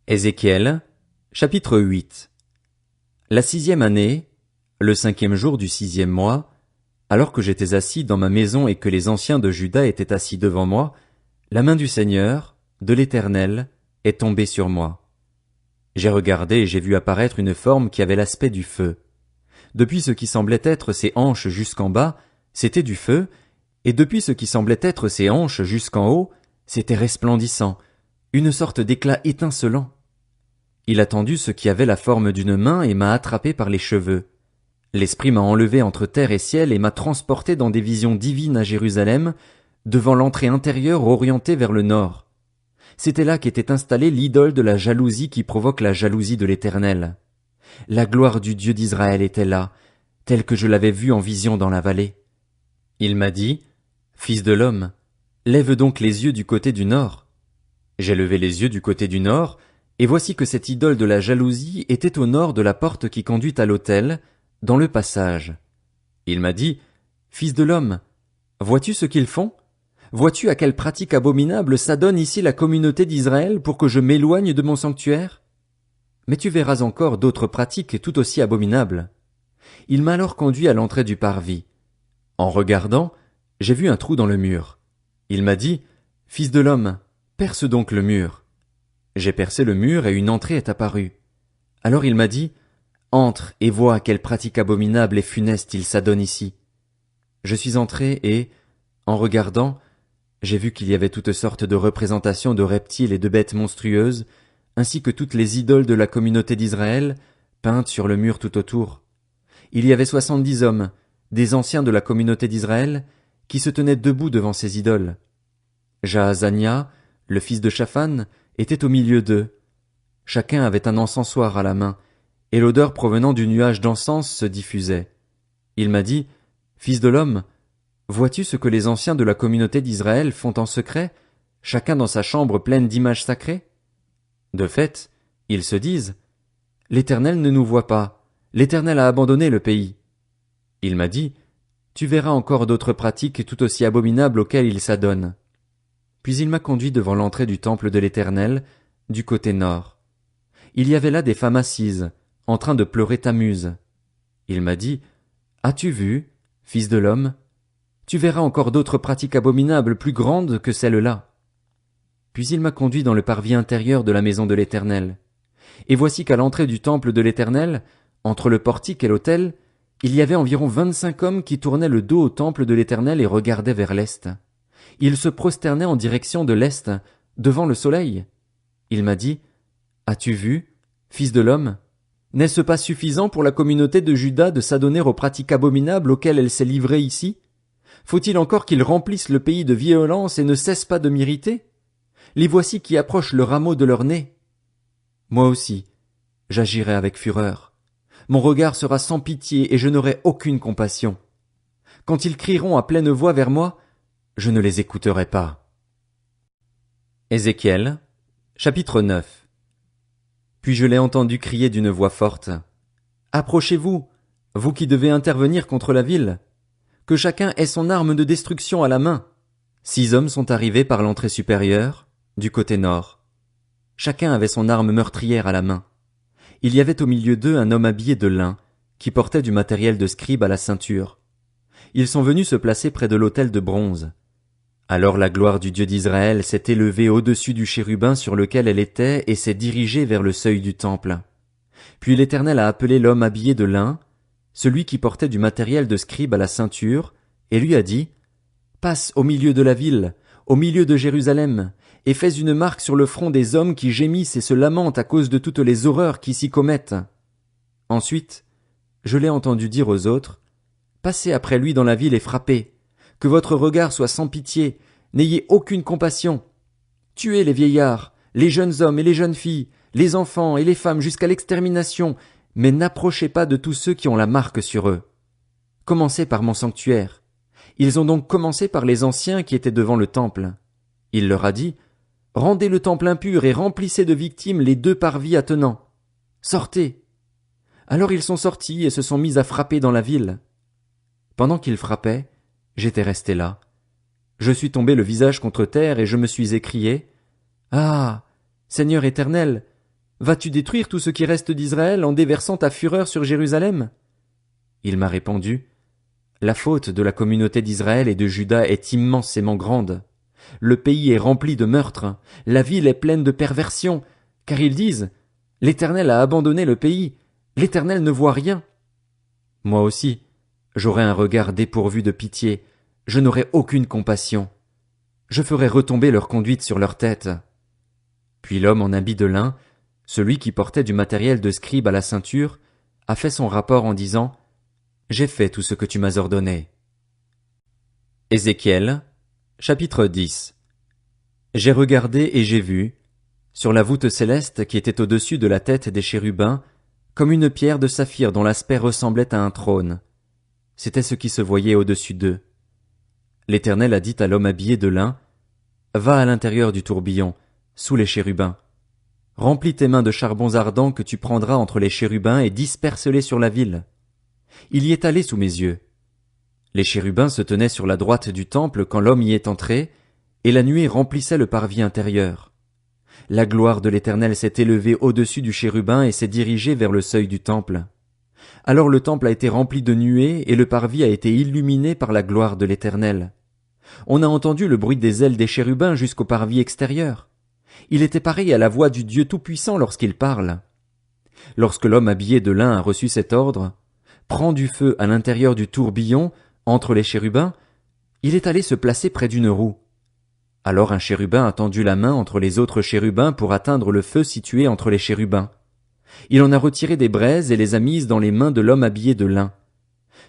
Ézéchiel, chapitre 8. La 6e année, le 5e jour du 6e mois, alors que j'étais assis dans ma maison et que les anciens de Juda étaient assis devant moi, la main du Seigneur, de l'Éternel, est tombée sur moi. J'ai regardé et j'ai vu apparaître une forme qui avait l'aspect du feu. Depuis ce qui semblait être ses hanches jusqu'en bas, c'était du feu, et depuis ce qui semblait être ses hanches jusqu'en haut, c'était resplendissant, une sorte d'éclat étincelant. Il a tendu ce qui avait la forme d'une main et m'a attrapé par les cheveux. L'Esprit m'a enlevé entre terre et ciel et m'a transporté dans des visions divines à Jérusalem, devant l'entrée intérieure orientée vers le nord. C'était là qu'était installée l'idole de la jalousie qui provoque la jalousie de l'Éternel. La gloire du Dieu d'Israël était là, telle que je l'avais vue en vision dans la vallée. Il m'a dit, « Fils de l'homme, lève donc les yeux du côté du nord. » J'ai levé les yeux du côté du nord, et voici que cette idole de la jalousie était au nord de la porte qui conduit à l'autel, dans le passage. Il m'a dit, « Fils de l'homme, vois-tu ce qu'ils font? Vois-tu à quelle pratique abominable s'adonne ici la communauté d'Israël pour que je m'éloigne de mon sanctuaire? Mais tu verras encore d'autres pratiques tout aussi abominables. » Il m'a alors conduit à l'entrée du parvis. En regardant, j'ai vu un trou dans le mur. Il m'a dit, « Fils de l'homme, perce donc le mur. » J'ai percé le mur et une entrée est apparue. Alors il m'a dit, « Entre et vois à quelle pratique abominable et funeste il s'adonne ici. » Je suis entré et, en regardant, j'ai vu qu'il y avait toutes sortes de représentations de reptiles et de bêtes monstrueuses, ainsi que toutes les idoles de la communauté d'Israël, peintes sur le mur tout autour. Il y avait 70 hommes, des anciens de la communauté d'Israël, qui se tenaient debout devant ces idoles. Jaazania, le fils de Shaphan, était au milieu d'eux. Chacun avait un encensoir à la main, et l'odeur provenant du nuage d'encens se diffusait. Il m'a dit, « Fils de l'homme, vois-tu ce que les anciens de la communauté d'Israël font en secret, chacun dans sa chambre pleine d'images sacrées? De fait, ils se disent, « L'Éternel ne nous voit pas, l'Éternel a abandonné le pays. » Il m'a dit, « Tu verras encore d'autres pratiques tout aussi abominables auxquelles ils s'adonnent. » Puis il m'a conduit devant l'entrée du temple de l'Éternel, du côté nord. Il y avait là des femmes assises, en train de pleurer Tammuz. Il m'a dit, « As-tu vu, fils de l'homme? Tu verras encore d'autres pratiques abominables plus grandes que celles-là. » Puis il m'a conduit dans le parvis intérieur de la maison de l'Éternel. Et voici qu'à l'entrée du temple de l'Éternel, entre le portique et l'autel, il y avait environ 25 hommes qui tournaient le dos au temple de l'Éternel et regardaient vers l'est. Ils se prosternaient en direction de l'est, devant le soleil. Il m'a dit, « As-tu vu, fils de l'homme? N'est-ce pas suffisant pour la communauté de Juda de s'adonner aux pratiques abominables auxquelles elle s'est livrée ici? Faut-il encore qu'ils remplissent le pays de violence et ne cessent pas de m'irriter? Les voici qui approchent le rameau de leur nez. Moi aussi, j'agirai avec fureur. Mon regard sera sans pitié et je n'aurai aucune compassion. Quand ils crieront à pleine voix vers moi, je ne les écouterai pas. » Ézéchiel, chapitre 9. Puis je l'ai entendu crier d'une voix forte. « Approchez-vous, vous qui devez intervenir contre la ville. Que chacun ait son arme de destruction à la main. » 6 hommes sont arrivés par l'entrée supérieure, du côté nord. Chacun avait son arme meurtrière à la main. Il y avait au milieu d'eux un homme habillé de lin, qui portait du matériel de scribe à la ceinture. Ils sont venus se placer près de l'autel de bronze. Alors la gloire du Dieu d'Israël s'est élevée au-dessus du chérubin sur lequel elle était et s'est dirigée vers le seuil du temple. Puis l'Éternel a appelé l'homme habillé de lin, celui qui portait du matériel de scribe à la ceinture, et lui a dit, « Passe au milieu de la ville, au milieu de Jérusalem, et fais une marque sur le front des hommes qui gémissent et se lamentent à cause de toutes les horreurs qui s'y commettent. » Ensuite, je l'ai entendu dire aux autres, « Passez après lui dans la ville et frappez. Que votre regard soit sans pitié, n'ayez aucune compassion. Tuez les vieillards, les jeunes hommes et les jeunes filles, les enfants et les femmes jusqu'à l'extermination, mais n'approchez pas de tous ceux qui ont la marque sur eux. Commencez par mon sanctuaire. » Ils ont donc commencé par les anciens qui étaient devant le temple. Il leur a dit, « Rendez le temple impur et remplissez de victimes les 2 parvis attenants. Sortez. » Alors ils sont sortis et se sont mis à frapper dans la ville. Pendant qu'ils frappaient, j'étais resté là. Je suis tombé le visage contre terre et je me suis écrié, « Ah, Seigneur éternel, Vas-tu détruire tout ce qui reste d'Israël en déversant ta fureur sur Jérusalem? Il m'a répondu, la faute de la communauté d'Israël et de Juda est immensément grande. Le pays est rempli de meurtres, la ville est pleine de perversions, car ils disent, l'Éternel a abandonné le pays, l'Éternel ne voit rien. Moi aussi, j'aurai un regard dépourvu de pitié, je n'aurai aucune compassion. Je ferai retomber leur conduite sur leur tête. Puis l'homme en habit de lin, celui qui portait du matériel de scribe à la ceinture, a fait son rapport en disant, j'ai fait tout ce que tu m'as ordonné. Ézéchiel, chapitre 10. J'ai regardé et j'ai vu, sur la voûte céleste qui était au-dessus de la tête des chérubins, comme une pierre de saphir dont l'aspect ressemblait à un trône. C'était ce qui se voyait au-dessus d'eux. L'Éternel a dit à l'homme habillé de lin, va à l'intérieur du tourbillon, sous les chérubins. Remplis tes mains de charbons ardents que tu prendras entre les chérubins et disperse-les sur la ville. Il y est allé sous mes yeux. Les chérubins se tenaient sur la droite du temple quand l'homme y est entré, et la nuée remplissait le parvis intérieur. La gloire de l'Éternel s'est élevée au-dessus du chérubin et s'est dirigée vers le seuil du temple. Alors le temple a été rempli de nuées et le parvis a été illuminé par la gloire de l'Éternel. On a entendu le bruit des ailes des chérubins jusqu'au parvis extérieur. Il était pareil à la voix du Dieu Tout-Puissant lorsqu'il parle. Lorsque l'homme habillé de lin a reçu cet ordre, prends du feu à l'intérieur du tourbillon, entre les chérubins, il est allé se placer près d'une roue. Alors un chérubin a tendu la main entre les autres chérubins pour atteindre le feu situé entre les chérubins. Il en a retiré des braises et les a mises dans les mains de l'homme habillé de lin.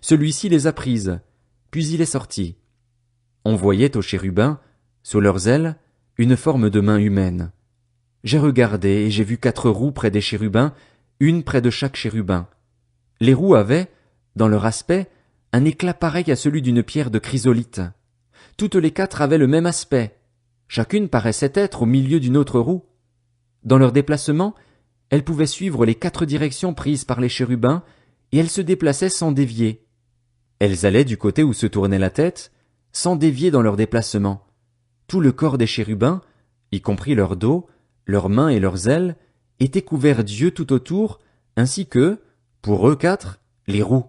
Celui-ci les a prises, puis il est sorti. On voyait aux chérubins, sous leurs ailes, une forme de main humaine. J'ai regardé et j'ai vu 4 roues près des chérubins, une près de chaque chérubin. Les roues avaient, dans leur aspect, un éclat pareil à celui d'une pierre de chrysolite. Toutes les 4 avaient le même aspect. Chacune paraissait être au milieu d'une autre roue. Dans leur déplacement, elles pouvaient suivre les 4 directions prises par les chérubins, et elles se déplaçaient sans dévier. Elles allaient du côté où se tournait la tête, sans dévier dans leur déplacement. Tout le corps des chérubins, y compris leur dos, leurs mains et leurs ailes, était couvert d'yeux tout autour, ainsi que, pour eux 4, les roues.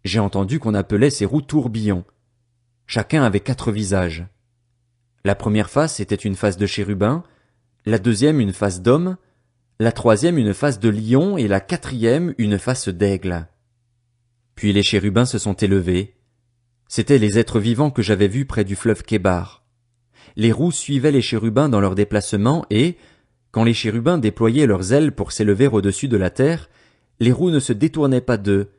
J'ai entendu qu'on appelait ces roues tourbillons. Chacun avait 4 visages. La première face était une face de chérubin, la deuxième une face d'homme, la troisième une face de lion et la 4e une face d'aigle. Puis les chérubins se sont élevés. C'étaient les êtres vivants que j'avais vus près du fleuve Kébar. Les roues suivaient les chérubins dans leur déplacement et, quand les chérubins déployaient leurs ailes pour s'élever au-dessus de la terre, les roues ne se détournaient pas d'eux.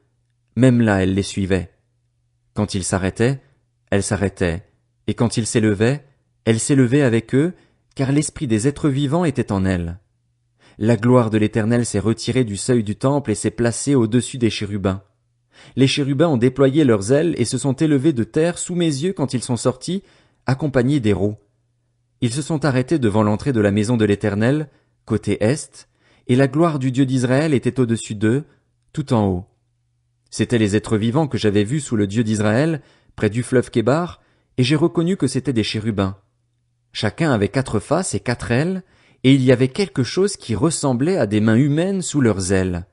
Même là, elles les suivaient. Quand ils s'arrêtaient, elles s'arrêtaient, et quand ils s'élevaient, elles s'élevaient avec eux, car l'esprit des êtres vivants était en elles. La gloire de l'Éternel s'est retirée du seuil du temple et s'est placée au-dessus des chérubins. Les chérubins ont déployé leurs ailes et se sont élevés de terre sous mes yeux quand ils sont sortis, accompagnés des roues. Ils se sont arrêtés devant l'entrée de la maison de l'Éternel, côté est, et la gloire du Dieu d'Israël était au-dessus d'eux, tout en haut. C'étaient les êtres vivants que j'avais vus sous le Dieu d'Israël, près du fleuve Kébar, et j'ai reconnu que c'étaient des chérubins. Chacun avait 4 faces et 4 ailes, et il y avait quelque chose qui ressemblait à des mains humaines sous leurs ailes.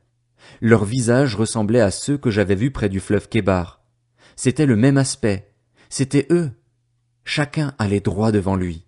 Leurs visages ressemblaient à ceux que j'avais vus près du fleuve Kébar. C'était le même aspect. C'étaient eux. Chacun allait droit devant lui.